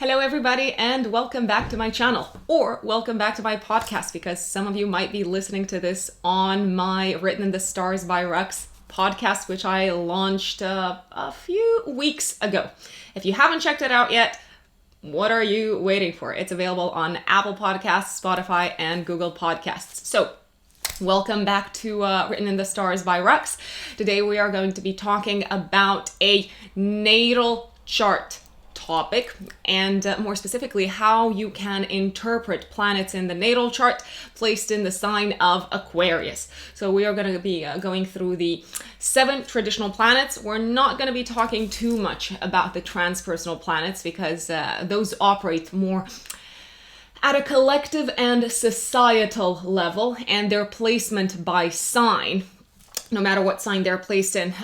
Hello everybody and welcome back to my channel, or welcome back to my podcast, because some of you might be listening to this on my Written in the Stars by Rux podcast, which I launched a few weeks ago. If you haven't checked it out yet, what are you waiting for? It's available on Apple Podcasts, Spotify, and Google Podcasts. So welcome back to Written in the Stars by Rux. Today we are going to be talking about a natal chart topic, and more specifically how you can interpret planets in the natal chart placed in the sign of Aquarius. So we are going to be going through the 7 traditional planets. We're not going to be talking too much about the transpersonal planets because those operate more at a collective and societal level, and their placement by sign, no matter what sign they're placed in,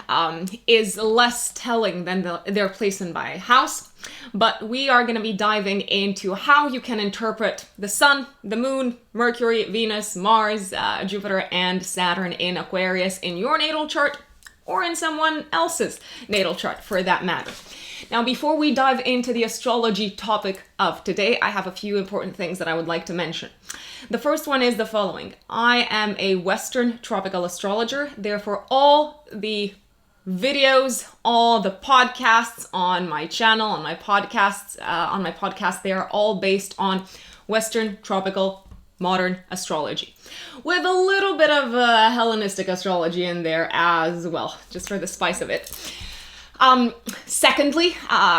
is less telling than their placement by house. But we are going to be diving into how you can interpret the Sun, the Moon, Mercury, Venus, Mars, Jupiter, and Saturn in Aquarius in your natal chart, or in someone else's natal chart for that matter. Now, before we dive into the astrology topic of today, I have a few important things that I would like to mention. The first one is the following. I am a Western tropical astrologer, therefore all the videos, all the podcasts on my channel, on my podcast, they are all based on Western tropical modern astrology, with a little bit of Hellenistic astrology in there as well, just for the spice of it. Secondly,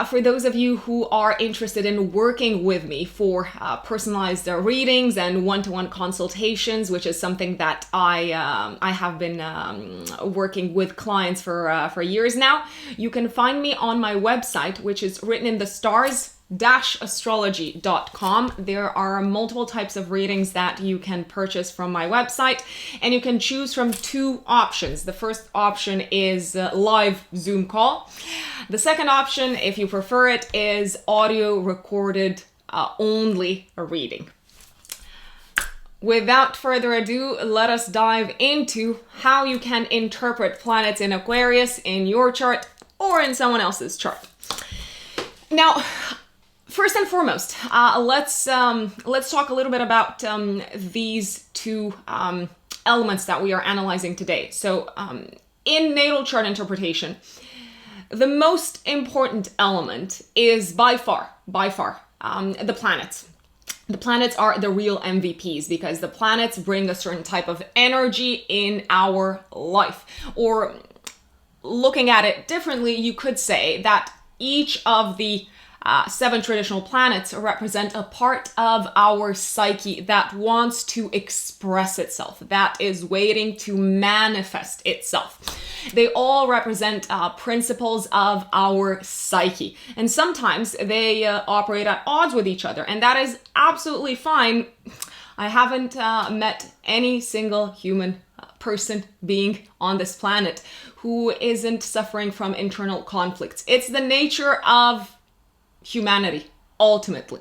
for those of you who are interested in working with me for personalized readings and one-to-one consultations, which is something that I have been working with clients for years now, you can find me on my website, which is Written in the Stars astrology.com. There are multiple types of readings that you can purchase from my website, and you can choose from 2 options. The first option is live Zoom call. The second option, if you prefer it, is audio recorded only reading. Without further ado, let us dive into how you can interpret planets in Aquarius in your chart or in someone else's chart. Now, first and foremost, let's talk a little bit about these 2 elements that we are analyzing today. So in natal chart interpretation, the most important element is by far, the planets. The planets are the real MVPs because the planets bring a certain type of energy in our life. Or looking at it differently, you could say that each of the 7 traditional planets represent a part of our psyche that wants to express itself, that is waiting to manifest itself. They all represent principles of our psyche, and sometimes they operate at odds with each other, and that is absolutely fine. I haven't met any single human person being on this planet who isn't suffering from internal conflicts. It's the nature of humanity, ultimately.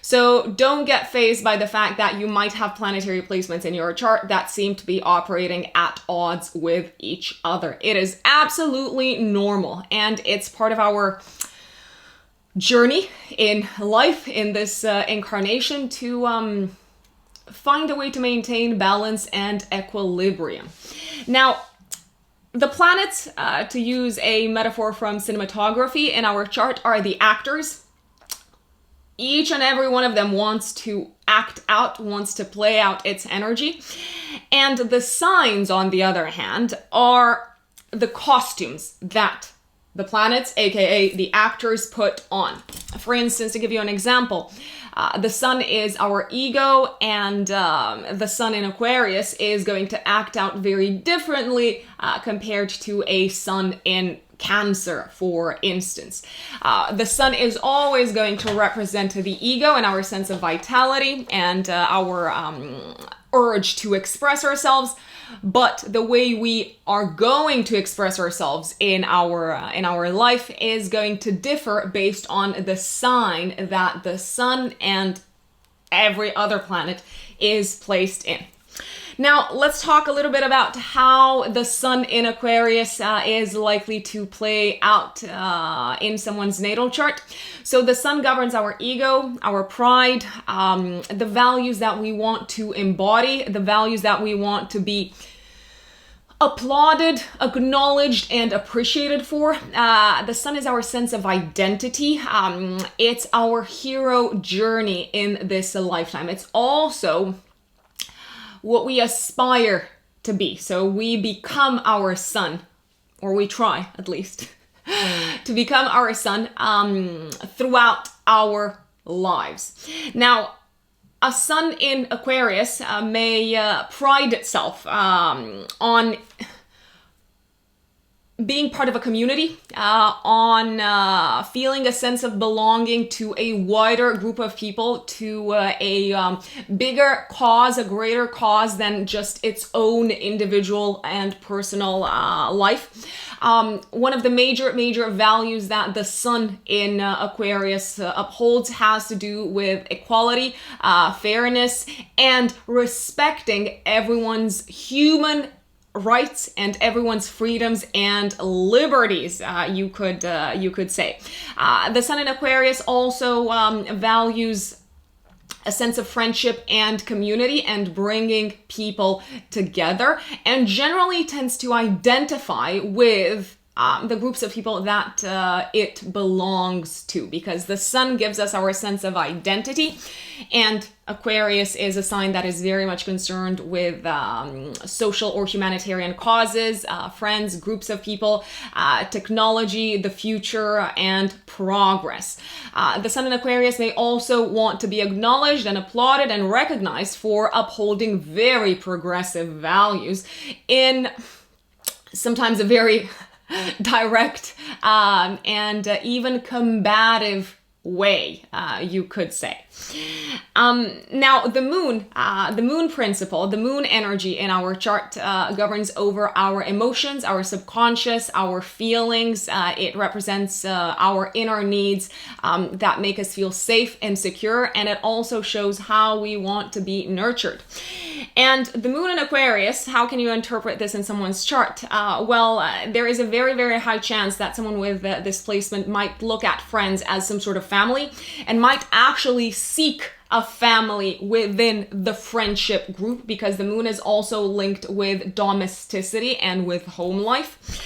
So don't get fazed by the fact that you might have planetary placements in your chart that seem to be operating at odds with each other. It is absolutely normal, and it's part of our journey in life, in this incarnation, to find a way to maintain balance and equilibrium. Now, the planets, to use a metaphor from cinematography in our chart, are the actors. Each and every one of them wants to act out, wants to play out its energy. And the signs, on the other hand, are the costumes that the planets, aka the actors, put on. For instance, to give you an example, the Sun is our ego, and the Sun in Aquarius is going to act out very differently compared to a Sun in Cancer, for instance. The Sun is always going to represent the ego and our sense of vitality and our urge to express ourselves. But the way we are going to express ourselves in our life is going to differ based on the sign that the Sun and every other planet is placed in. Now, let's talk a little bit about how the sun in Aquarius is likely to play out in someone's natal chart. So the sun governs our ego, our pride, the values that we want to embody, the values that we want to be applauded, acknowledged, and appreciated for. The sun is our sense of identity. It's our hero journey in this lifetime. It's also what we aspire to be. So we become our sun, or we try at least, to become our sun throughout our lives. Now, a sun in Aquarius may pride itself on being part of a community, on feeling a sense of belonging to a wider group of people, to a bigger cause, a greater cause than just its own individual and personal life. One of the major values that the sun in Aquarius upholds has to do with equality, fairness, and respecting everyone's human rights and everyone's freedoms and liberties, you could say. The sun in Aquarius also values a sense of friendship and community and bringing people together, and generally tends to identify with the groups of people that it belongs to, because the sun gives us our sense of identity, and Aquarius is a sign that is very much concerned with social or humanitarian causes, friends, groups of people, technology, the future, and progress. The sun in Aquarius may also want to be acknowledged and applauded and recognized for upholding very progressive values in sometimes a very direct and even combative way, you could say. Now, the moon principle, the moon energy in our chart governs over our emotions, our subconscious, our feelings. It represents our inner needs that make us feel safe and secure, and it also shows how we want to be nurtured. And the moon in Aquarius, how can you interpret this in someone's chart? There is a very high chance that someone with this placement might look at friends as some sort of family, and might actually seek a family within the friendship group, because the moon is also linked with domesticity and with home life.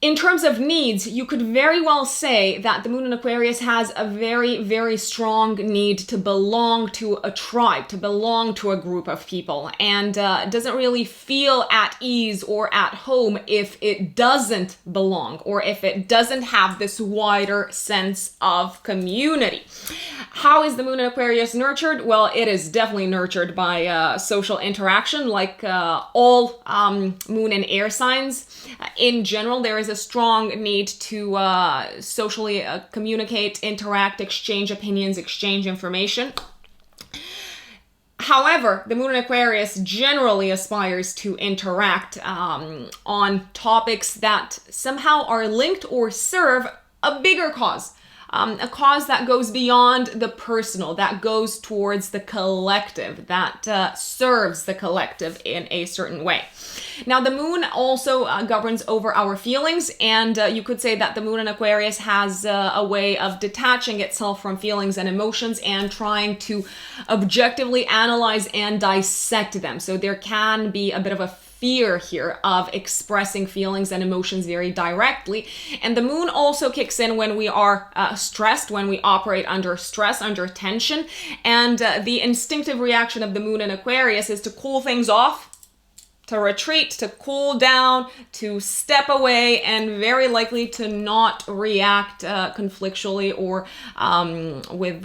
In terms of needs, you could very well say that the moon in Aquarius has a very strong need to belong to a tribe, to belong to a group of people, and doesn't really feel at ease or at home if it doesn't belong, or if it doesn't have this wider sense of community. How is the moon in Aquarius nurtured? Well, it is definitely nurtured by social interaction, like all moon and air signs. In general, there is a strong need to socially communicate, interact, exchange opinions, exchange information. However, the moon in Aquarius generally aspires to interact on topics that somehow are linked or serve a bigger cause. A cause that goes beyond the personal, that goes towards the collective, that serves the collective in a certain way. Now, the moon also governs over our feelings, and you could say that the moon in Aquarius has a way of detaching itself from feelings and emotions and trying to objectively analyze and dissect them. So there can be a bit of a fear here of expressing feelings and emotions very directly. And the moon also kicks in when we are stressed, when we operate under stress, under tension. And the instinctive reaction of the moon in Aquarius is to cool things off, to retreat, to cool down, to step away, and very likely to not react conflictually or with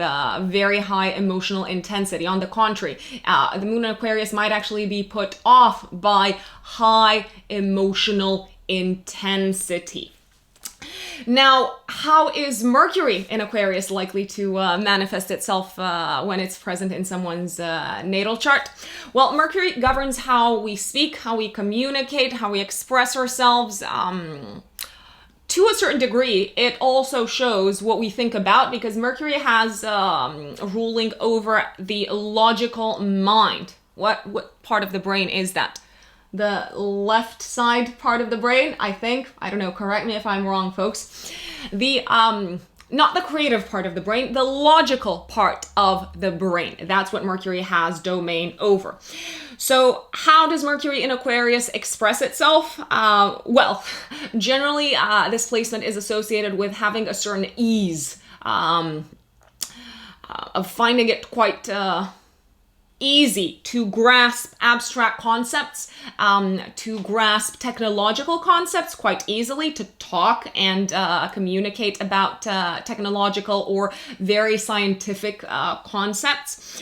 very high emotional intensity. On the contrary, the moon in Aquarius might actually be put off by high emotional intensity. Now, how is Mercury in Aquarius likely to manifest itself when it's present in someone's natal chart? Well, Mercury governs how we speak, how we communicate, how we express ourselves. To a certain degree, it also shows what we think about, because Mercury has ruling over the logical mind. What part of the brain is that? The left side part of the brain, I think. I don't know, correct me if I'm wrong, folks. The not the creative part of the brain, the logical part of the brain. That's what Mercury has domain over. So how does Mercury in Aquarius express itself? Well, generally this placement is associated with having a certain ease, of finding it quite easy to grasp abstract concepts, to grasp technological concepts quite easily, to talk and communicate about technological or very scientific concepts.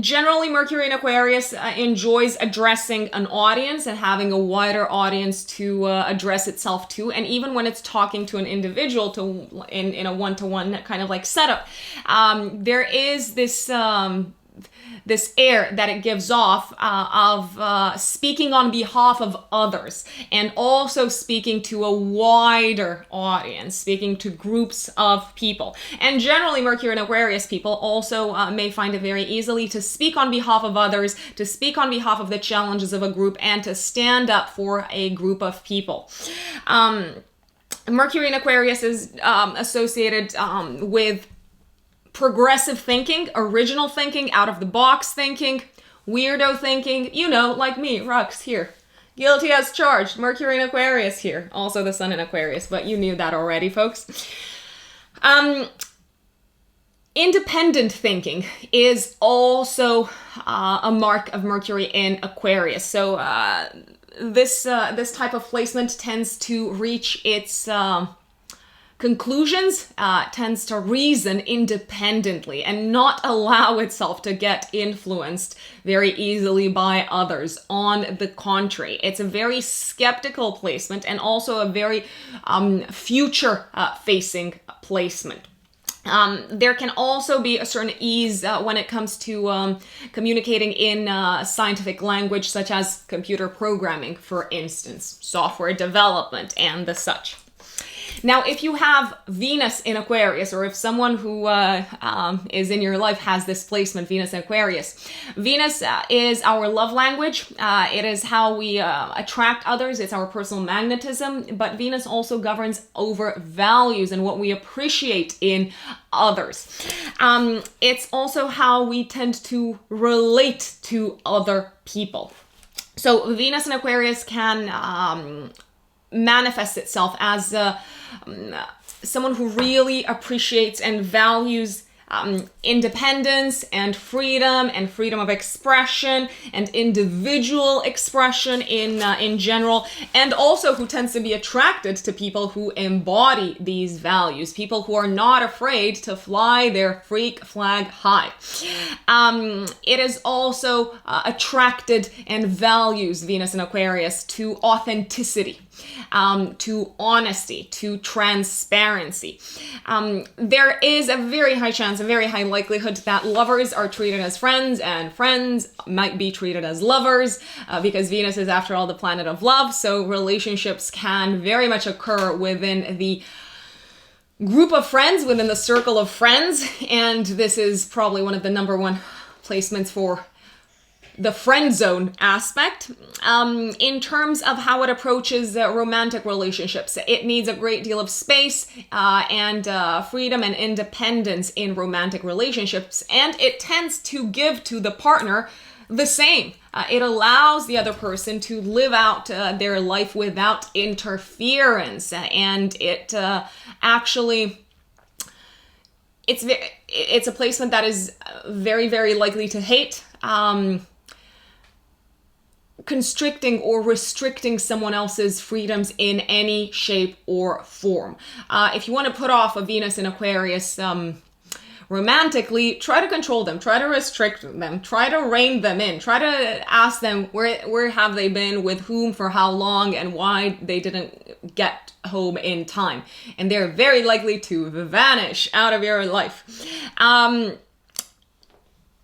Generally, Mercury in Aquarius enjoys addressing an audience and having a wider audience to address itself to. And even when it's talking to an individual in a one-to-one kind of like setup, there is this air that it gives off of speaking on behalf of others, and also speaking to a wider audience, speaking to groups of people. And generally, Mercury and Aquarius people also may find it very easily to speak on behalf of others, to speak on behalf of the challenges of a group, and to stand up for a group of people. Mercury in Aquarius is associated with progressive thinking, original thinking, out-of-the-box thinking, weirdo thinking, like me, Rux, here. Guilty as charged, Mercury in Aquarius here. Also the Sun in Aquarius, but you knew that already, folks. Independent thinking is also a mark of Mercury in Aquarius. So this type of placement tends to reach its conclusions, tends to reason independently and not allow itself to get influenced very easily by others. On the contrary, it's a very skeptical placement and also a very future-facing placement. There can also be a certain ease when it comes to communicating in scientific language, such as computer programming, for instance, software development, and the such. Now, if you have Venus in Aquarius, or if someone who is in your life has this placement, Venus in Aquarius, Venus is our love language. It is how we attract others. It's our personal magnetism. But Venus also governs over values and what we appreciate in others. It's also how we tend to relate to other people. So Venus in Aquarius can manifest itself as someone who really appreciates and values independence and freedom of expression and individual expression in general, and also who tends to be attracted to people who embody these values, people who are not afraid to fly their freak flag high. It is also attracted and values, Venus in Aquarius, to authenticity, to honesty, to transparency. There is a very high chance, a very high likelihood that lovers are treated as friends and friends might be treated as lovers because Venus is, after all, the planet of love. So relationships can very much occur within the group of friends, within the circle of friends. And this is probably one of the number one placements for the friend zone aspect. In terms of how it approaches romantic relationships, it needs a great deal of space and freedom and independence in romantic relationships, and it tends to give to the partner the same. It allows the other person to live out their life without interference, and it actually, it's a placement that is very, very likely to hate constricting or restricting someone else's freedoms in any shape or form. If you want to put off a Venus in Aquarius romantically, try to control them, try to restrict them, try to rein them in, try to ask them where have they been, with whom, for how long, and why they didn't get home in time. And they're very likely to vanish out of your life.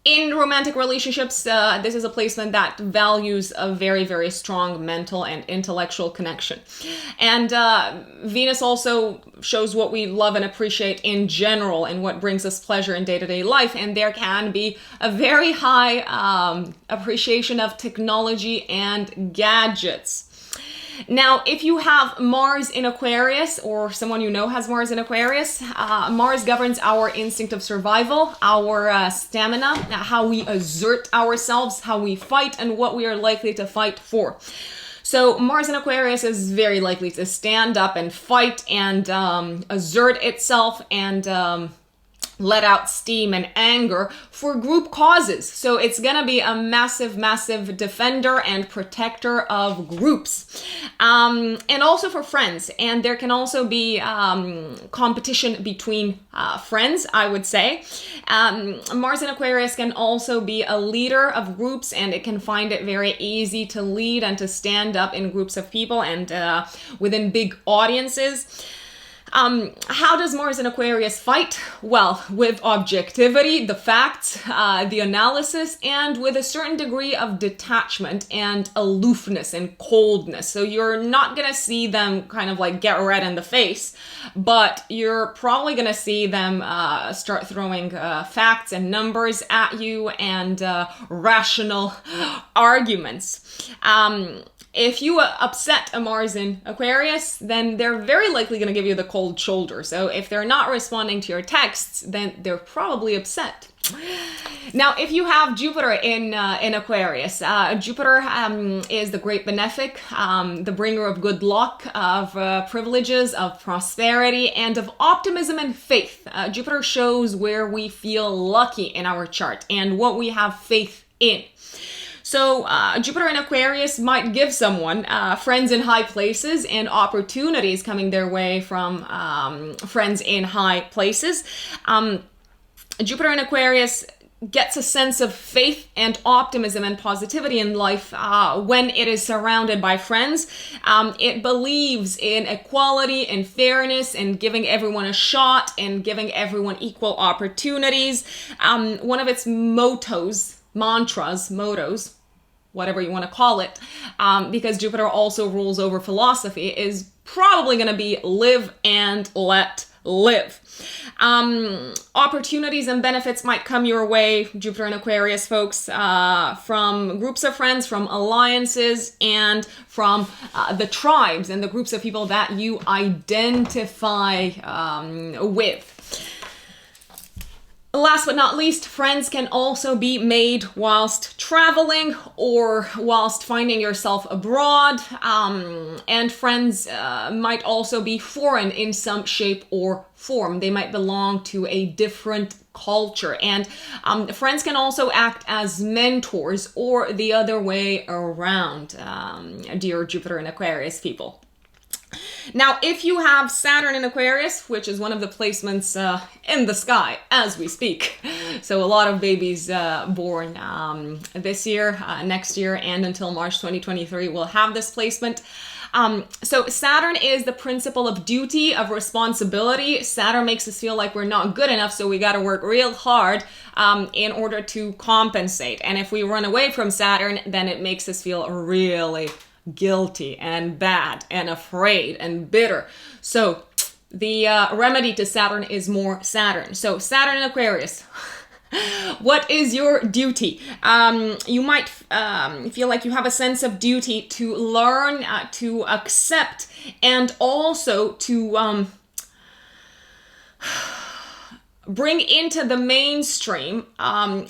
In romantic relationships, this is a placement that values a very, very strong mental and intellectual connection. And Venus also shows what we love and appreciate in general and what brings us pleasure in day-to-day life. And there can be a very high appreciation of technology and gadgets. Now, if you have Mars in Aquarius, or someone you know has Mars in Aquarius, Mars governs our instinct of survival, our stamina, how we assert ourselves, how we fight, and what we are likely to fight for. So Mars in Aquarius is very likely to stand up and fight and assert itself and let out steam and anger for group causes. So it's gonna be a massive, massive defender and protector of groups. And also for friends. And there can also be competition between friends, I would say. Mars in Aquarius can also be a leader of groups, and it can find it very easy to lead and to stand up in groups of people and within big audiences. How does Mars in Aquarius fight? Well, with objectivity, the facts, the analysis, and with a certain degree of detachment and aloofness and coldness. So you're not going to see them kind of like get red in the face, but you're probably going to see them start throwing facts and numbers at you and rational arguments. If you upset a Mars in Aquarius, then they're very likely going to give you the cold shoulder. So if they're not responding to your texts, then they're probably upset. Now, if you have Jupiter in Aquarius, Jupiter is the great benefic, the bringer of good luck, of privileges, of prosperity, and of optimism and faith. Jupiter shows where we feel lucky in our chart and what we have faith in. So Jupiter in Aquarius might give someone friends in high places and opportunities coming their way from friends in high places. Jupiter in Aquarius gets a sense of faith and optimism and positivity in life when it is surrounded by friends. It believes in equality and fairness and giving everyone a shot and giving everyone equal opportunities. One of its mottos, whatever you want to call it, because Jupiter also rules over philosophy, is probably going to be live and let live. Opportunities and benefits might come your way, Jupiter and Aquarius folks, from groups of friends, from alliances, and from the tribes and the groups of people that you identify with. Last but not least, friends can also be made whilst traveling or whilst finding yourself abroad, and friends might also be foreign in some shape or form. They might belong to a different culture, and friends can also act as mentors or the other way around, dear Jupiter and Aquarius people. Now, if you have Saturn in Aquarius, which is one of the placements in the sky as we speak, so a lot of babies born this year, next year, and until March 2023 will have this placement. So Saturn is the principle of duty, of responsibility. Saturn makes us feel like we're not good enough, so we got to work real hard in order to compensate. And if we run away from Saturn, then it makes us feel really guilty and bad and afraid and bitter. So the remedy to Saturn is more Saturn. So Saturn in Aquarius. What is your duty? You might feel like you have a sense of duty to learn, to accept, and also to bring into the mainstream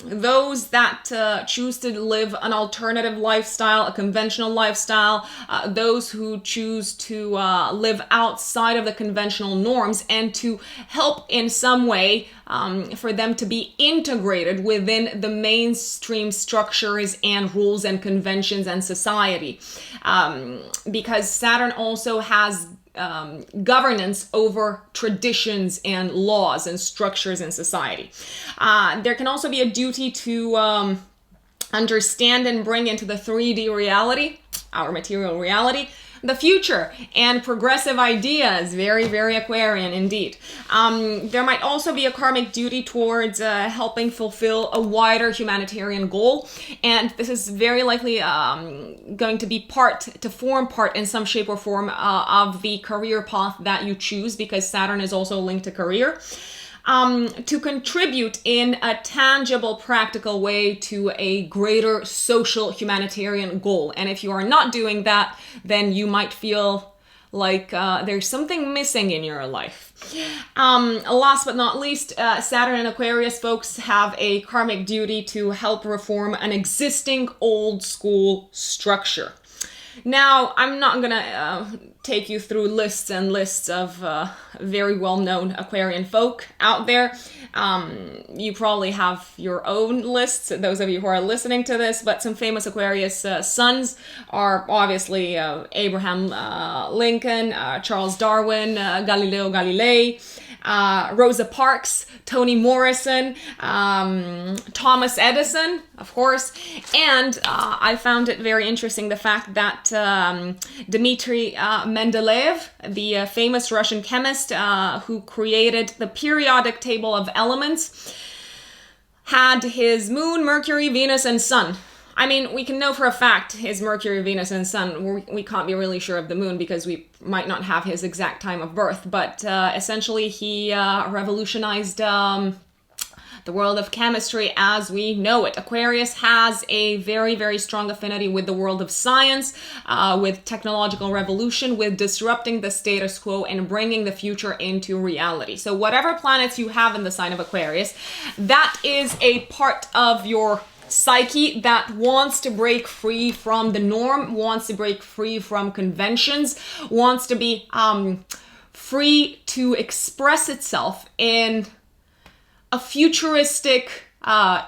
those that choose to live an alternative lifestyle, a conventional lifestyle, those who choose to live outside of the conventional norms, and to help in some way for them to be integrated within the mainstream structures and rules and conventions and society. Because Saturn also has governance over traditions and laws and structures in society. There can also be a duty to understand and bring into the 3D reality, our material reality, the future and progressive ideas. Very, very Aquarian indeed. There might also be a karmic duty towards helping fulfill a wider humanitarian goal. And this is very likely going to form part in some shape or form of the career path that you choose, because Saturn is also linked to career. To contribute in a tangible, practical way to a greater social humanitarian goal. And if you are not doing that, then you might feel like there's something missing in your life. Last but not least, Saturn and Aquarius folks have a karmic duty to help reform an existing old school structure. Now, I'm not gonna take you through lists and lists of very well-known Aquarian folk out there. You probably have your own lists, those of you who are listening to this, but some famous Aquarius sons are obviously Abraham Lincoln, Charles Darwin, Galileo Galilei, Rosa Parks, Toni Morrison, Thomas Edison, of course, and I found it very interesting the fact that Dmitry Mendeleev, the famous Russian chemist who created the periodic table of elements, had his moon, Mercury, Venus, and sun. I mean, we can know for a fact his Mercury, Venus, and sun. We can't be really sure of the moon because we might not have his exact time of birth. But essentially, he revolutionized the world of chemistry as we know it. Aquarius has a very, very strong affinity with the world of science, with technological revolution, with disrupting the status quo and bringing the future into reality. So whatever planets you have in the sign of Aquarius, that is a part of your psyche that wants to break free from the norm, wants to break free from conventions, wants to be free to express itself in a futuristic,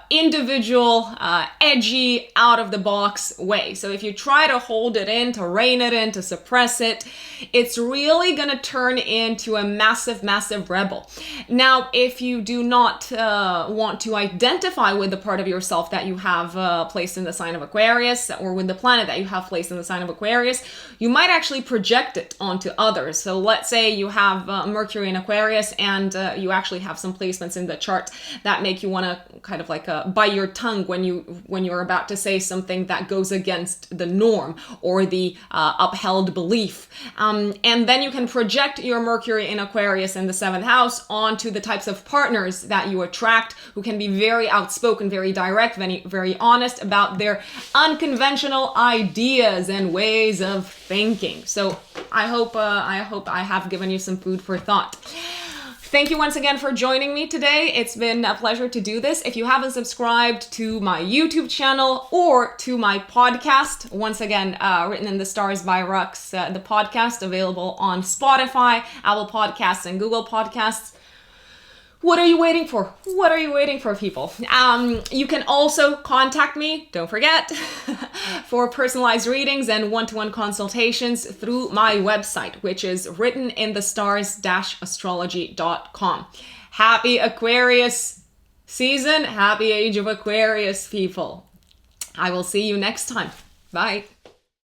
individual, edgy, out-of-the-box way. So if you try to hold it in, to rein it in, to suppress it, it's really gonna turn into a massive, massive rebel. Now, if you do not want to identify with the part of yourself that you have placed in the sign of Aquarius, or with the planet that you have placed in the sign of Aquarius, you might actually project it onto others. So let's say you have Mercury in Aquarius, and you actually have some placements in the chart that make you want to kind of like bite your tongue when you're about to say something that goes against the norm or the upheld belief. And then you can project your Mercury in Aquarius in the 7th house onto the types of partners that you attract, who can be very outspoken, very direct, very, very honest about their unconventional ideas and ways of thinking. So I hope I have given you some food for thought. Thank you once again for joining me today. It's been a pleasure to do this. If you haven't subscribed to my YouTube channel or to my podcast, once again, Written in the Stars by Rux, the podcast available on Spotify, Apple Podcasts, and Google Podcasts. What are you waiting for? What are you waiting for, people? You can also contact me, don't forget, for personalized readings and one-to-one consultations through my website, which is writteninthestars-astrology.com. Happy Aquarius season. Happy Age of Aquarius, people. I will see you next time. Bye.